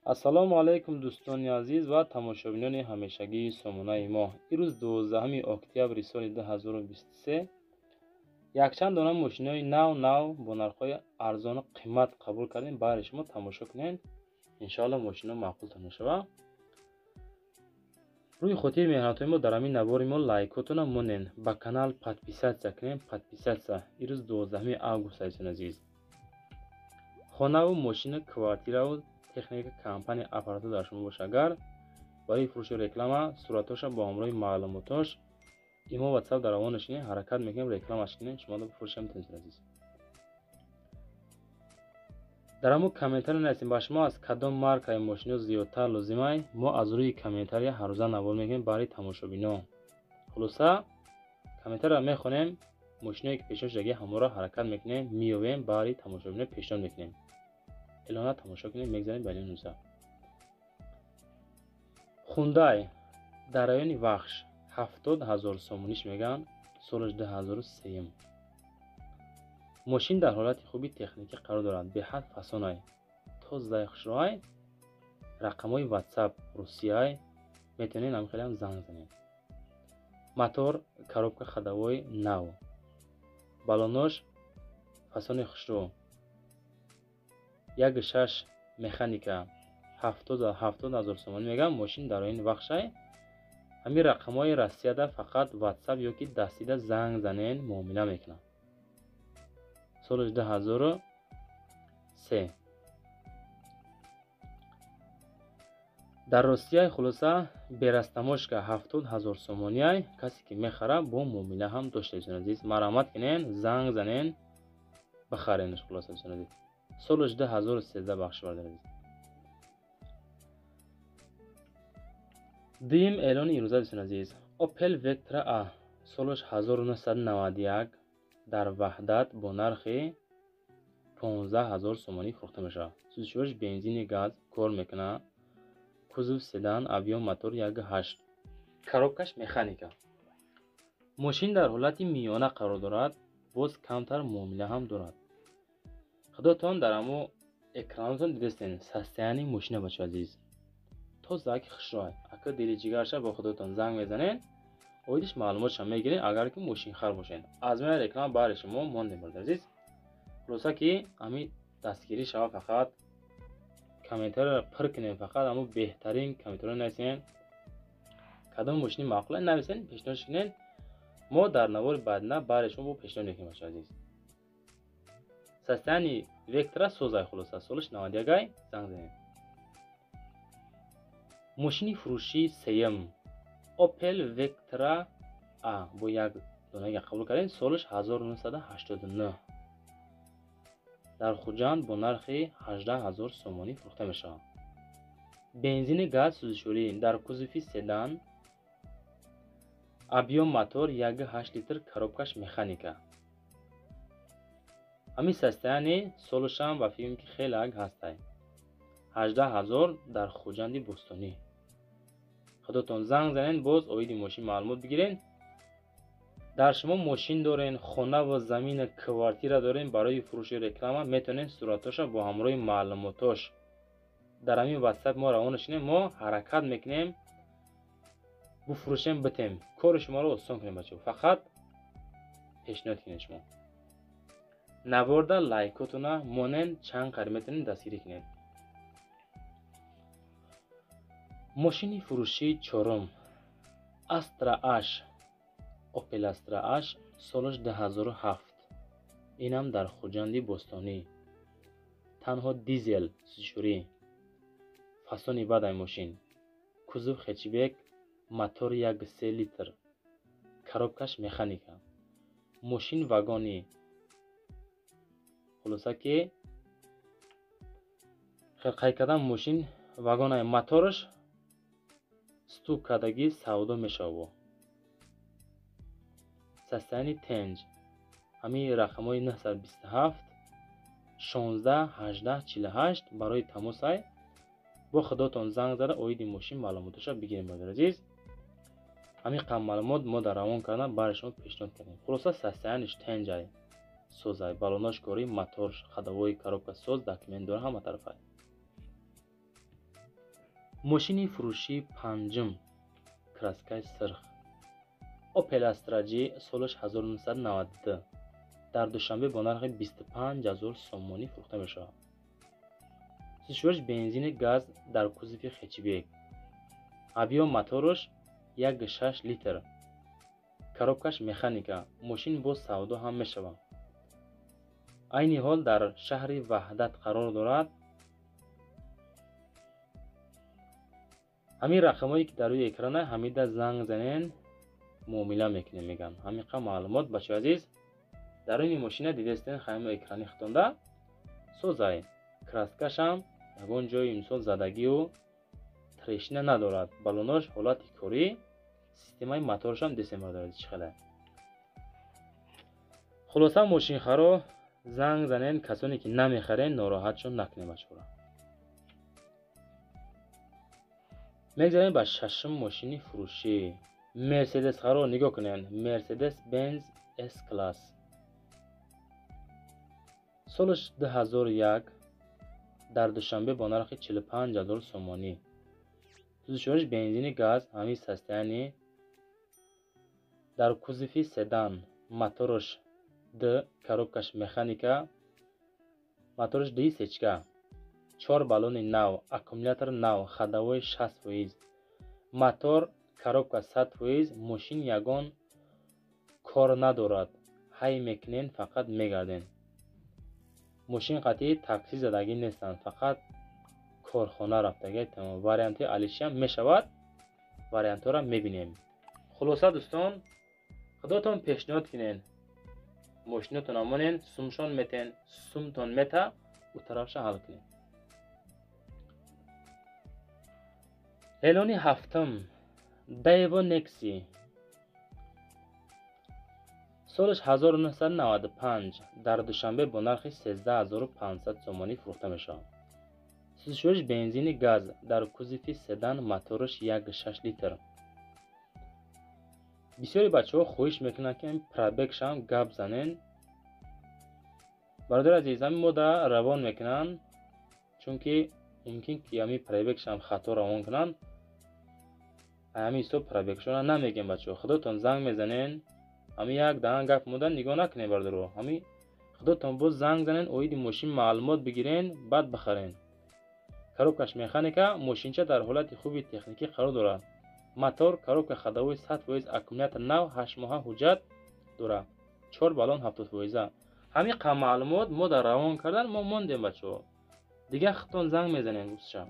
ассалому алайкум дӯстони азиз ва тамошобинони ҳамешагии сомонаи мо. Ирӯз 12 октябри соли 2023 якчанд дона мошинои нав бо нархҳои арзону қиммат қабул кардем. Бари шумо тамошо кунед. иншоалло мошино маъқултон мешавад. рӯи хотири меҳнатҳои мо дар ҳамин навори мо лайкотона монен, ба канал подписатсия кунед. Подписатсия. Ирӯз 12 август азизони азиз. хонаву мошина, квартираву техника, компания, аппаратур дар шумо бошад. Агар барои фурӯши реклама суратоша бо ҳамроҳи маълумотош имо WhatsApp дар равон шунед, ҳаракат мекунем рекламаш кунем, шумо да бифурӯшем тензор азиз. дар ҳамон комментария нависем ба шумо аз кадом маркаи мошино зиёдтар лозимай. Мо аз рӯи комментария ҳаррӯза навор мекунем барои тамошобинон. хулоса комментария мехонем, мошиное ки пешон шудаги ҳаморо ҳаракат мекунем, меёвем барои тамошобинон пешон мекунем. элона тамошо кунем, мегзарем ба илони нуза. хундай дар раёни вахш 70,000 сомониш меган, солаш 2003. мошин дар ҳолати хуби техникӣ қарор дорад. беҳад фасонай, то заи хушроай. рақамҳои WhatsApp русияй метавонед ҳам хеле ҳам занг занед. мотор, коробка ходовой нав, балонош фасони хушро, 1.6 механика 70,000 сомон мегам. мошин дар раёни вахшай. ҳамин рақамҳои Россияда фақат WhatsApp ёки дастида занг занен муомила мекунад. солаш 2003. дар Россияй хулоса берастамошка 70,000 сомонияй. касе ки мехара бо муомила ҳам дошта азизони азиз. марҳамат кунен, занг занен, бихаренш. хулоса азизони азиз. солаш 2013 бахшовардар азиз. дуюм эълони имрӯза азизони азиз. Opel Vectra A солаш 1991 дар ваҳдат бо нархи 15,000 сомонӣ фурӯхта мешавад. сӯзишвориш бензини газ кор мекунад. кузов седан, объем мотор 1.8, коробкаш механика. мошин дар ҳолати миёна қарор дорад. боз камтар муомила ҳам дорад. худотон дар ҳамо экранотон дидастен состоянии мошина бачо азиз. то заки хушрой. ака дили ҷигарша бо худотон занг мезанен, оидиш маълумотша мегирен. агар ки мошинхар бошен, аз мена реклама бари шумо мондем бард азиз. хулоса ки ҳами дастгирӣ шава, фақат комментария пир кунем, фақат ҳамо беҳтарин комментария нависен. кадом мошини маъқула нависен, пешниҳод кунен. мо дар навори баъдина бари шумо бо пешниҳод мекунем бачо азиз. состоянии Vectra созай хулоса солаш 91 занг занед. мошини фурӯшии сеюм Opel Vectra A бо як донаga қабул кардем. солаш 1989. дар хуҷанд бо нархи 18,000 сомонӣ фурӯхта мешавад. бензини газ сӯзишворӣ дар кузови седан, объем мотор 1.8 литр, коробкаш механика. ҳамин состояние солашам ба фикрем ки хеле ак ҳастай. 18,000 дар хуҷанди бӯстонӣ. худотон занг занен, боз оиди мошин маълумот бигирен. дар шумо мошин дорен, хона ва замина, квартира дорен, барои фурӯши реклама метавонен суратоша бо ҳамроҳи маълумотош дар ҳамин WhatsApp мо равона шинем. мо ҳаракат мекунем бифурӯшем, битем. кори шуморо осон кунем бачо. фақат пешниҳод кунед шумо. наворда лайкотона монен чанд қариб метавонед дастгирӣ кунед. мошини фурӯшии чорум Astra H, Opel Astra H солаш 2007. инам дар хуҷанди бостонӣ. танҳо дизел сӯзишворӣ. фасони бадай мошин. кузов хетчбек, мотор 1.3 литр, коробкаш механика. мошин вагони. хулоса ки хелқай кадан мошин вагонай мотораш стук кардагӣ савдо мешавад. состоянии тенҷ ҳамин рақамҳои 927 16 18 48. барои тамосай бо худотон занг зада оиди мошин маълумоташа бигирем баъд азиз. ҳамин қадр маълумот мо дар равон кардан бари шумо пешниҳод кардем. хулоса состояниш тенҷай созай, балонош корӣ, мотор ходовой, коробка соз, документ дора ҳама тарафай. ماشین فروشی پنجم کراسکای سرخ اوپل استرا جی سالش 1992 در دوشنبه با نرخ 25000 سومانی فروخته می شود. سوزشوارش بنزین گاز در کوزه خچبیک ابیو موتورش 1.6 لیتر коробкаш механика ماشین با سودا هم می شود. عین حال در شهر وحدت قرار دارد. همین رقمایی که در روی اکران همین زنگ زنین معامله میکنه میگن. همین معلومات بچه عزیز در این ماشین دیدستین خیلی اکرانی خطونده سوزای کراستکش هم یکون جای امسال زدگی و ترشنه ندارد. بالوناش حالت کاری سیستمای موتورش هم دسمبر دارد. چخله خلاصه ماشین خرو زنگ زنین کسانی که نمیخرین ناراحتشون نکنه بچه ها. میگذاریم به ششم ماشین فروشی مرسدس خرو نگاه کنین. مرسدس بنز اس کلاس سالش 2001 در دوشنبه با نرخ 45000 سومانی. سوزشوارش بنزین گاز همین سستیانی در کوزه سدان موتورش د коробкаш механика موتورش دی سچکا 4 بالون نو аккумулятор نو ходовой 60% мотор коробка 100%. ماشین یگان کار ندارد. هی میکنین فقط میگردین. ماشین قطعی تاکسی زدگی نیستند فقط کارخانه رفتگی تمام. واریانت الیشی هم میشود. واریانت را میبینیم. خلاصه دوستان خداتون پیشنهاد کنین ماشینتون امونین سومشان میتین سومتون میتا و طرفش حل کنین. اعلانی هفتم دیو نکسی سالش 1995 در دوشنبه با نرخ 13500 سومانی فروخته میشه. سوزشوارش بنزین گاز در کوزه سدان موتورش 1.6 لیتر. بسیاری بچه ها خواهش میکنن که این پرابکش هم گپ زنین. برادر عزیز همین مدت روان میکنن چون که ممکن که همین پرابکش هم خطا روان کنن. همین صبح پرابکش ها نمیگیم بچه ها. خداتون زنگ میزنین همین یک دهن گپ مدن نگاه نکنین برادر رو. همین خداتون باز زنگ زنین اوید ماشین معلومات بگیرین بعد بخرین. коробкаш механика ماشینچه در حالت خوبی تکنیکی قرار دارد. موتور коробка ходовой 100%. аккумулятор نو 8 ماه حجت دارد. 4 بالون 70%. همین معلومات ما در روان کردن ما موندیم بچه‌ها. دیگه خودتون زنگ میزنین گوششم.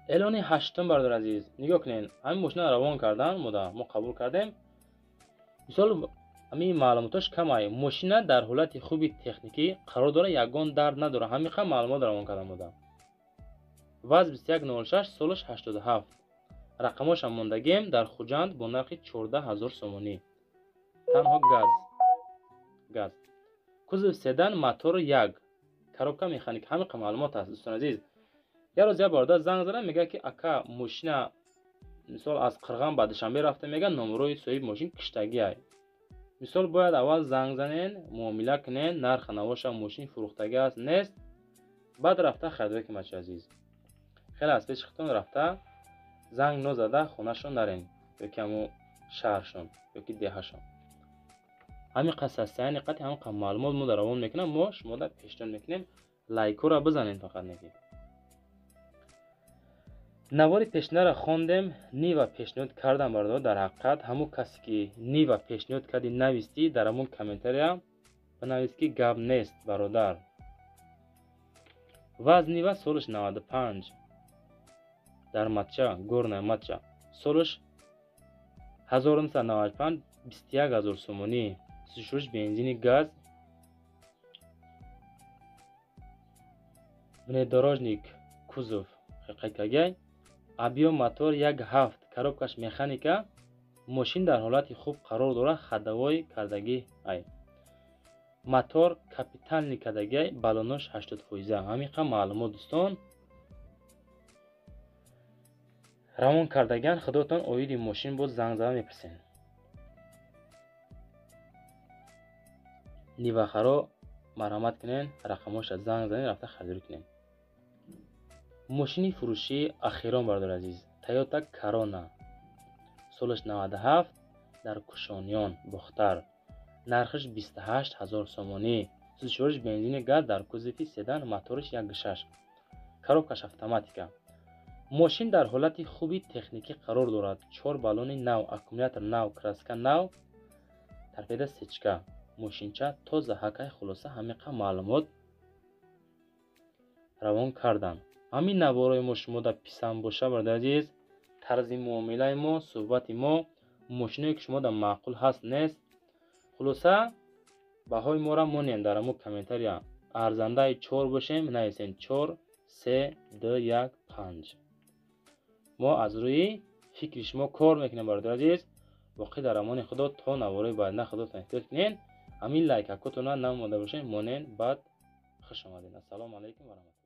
اعلان هشتم برادر عزیز نگاه کنین. همین ماشین روان کردن ما قبول کردیم. مثال همین معلوماتش کمای ماشین در حالت خوبی تکنیکی قرار داره یگان درد نداره. همین معلومات روان کردم بودم. وز 2106 سالش 87 رقماش هم موندگیم در خوجند با نرخ 14000 سومانی. تنها گاز کوزه سدان موتور 1 коробка مکانیک. همین معلومات هست دوستان عزیز. یه روز یه برادر زنگ زدن میگه که اکا ماشین مثال از قرغان بعد شنبه رفته میگن نمروی صاحب ماشین کشتگی ای. مثال باید اول زنگ زنین معامله کنین نرخ نواش ماشین فروختگی است نیست بعد رفته خریداری که بچه عزیز. خیلی از پیش خودتون رفته زنگ نزده خونهشون نرین یا که همون شهرشون یا که دهشون. همین قصصیانی قطعی همون معلومات ما در روان میکنم ما شما در پیشتون میکنیم. لایکو را بزنین فقط نگید. نواری پیشنه را خوندم نیو پیشنهاد کردم برادر. در حقیقت همون کسی که نیو پیشنهاد کردی نویستی در همون کامنتاری هم بنویس که گپ نیست برادر. وز نیو سالش 95 در ماتچا گورنای ماتچا سالش 1995 21000 سومانی. سوزشوارش بنزین گاز внедорожник кузов قیقگی ابیو موتور 1.7 коробкаш механика ماشین در حالت خوب قرار داره ходовой کردگی ای. موتور کاپیتالنی کردگی بالونش 80%. همین معلومات دوستان روان کردگان خودتون اوید ماشین بود زنگ زدن میپرسین. نیوخرا مرحمت کنین رقماش زنگ زنین رفته خریداری کنین. ماشین فروشی اخیران برادر عزیز، تویوتا کرونا، سالش 97، در کشانیان بختر، نرخش 28000 سومانی، سوزشورش بنزین گاز در کوزفی سدن، موتورش 1.6، коробкаш автоматика. ماشین در حالت خوبی تکنیکی قرار دارد. 4 بالون نو، اکومولاتور نو، краска نو، торпеда сечка، ماشینچه تازه حکای خلاصه همیقه معلومات روان کردن. همین نوارای ما شما در پیسم باشه برادر عزیز، طرز معامله ما، صحبت ما، ماشینایی که شما در معقول هست نیست، خلاصه بهای ما را مونین در امو کامنتاریا ارزنده 4 باشیم، نویسین 4 3 2 1 5. ما از روی فکر شما کار میکنیم برادر عزیز. باقی در امان خدا تا نوارای بعد خودتون احتیاط کنین. همین لایک اکاتون نموده باشین مونین. بعد خوش آمدین. السلام علیکم و رحمت الله.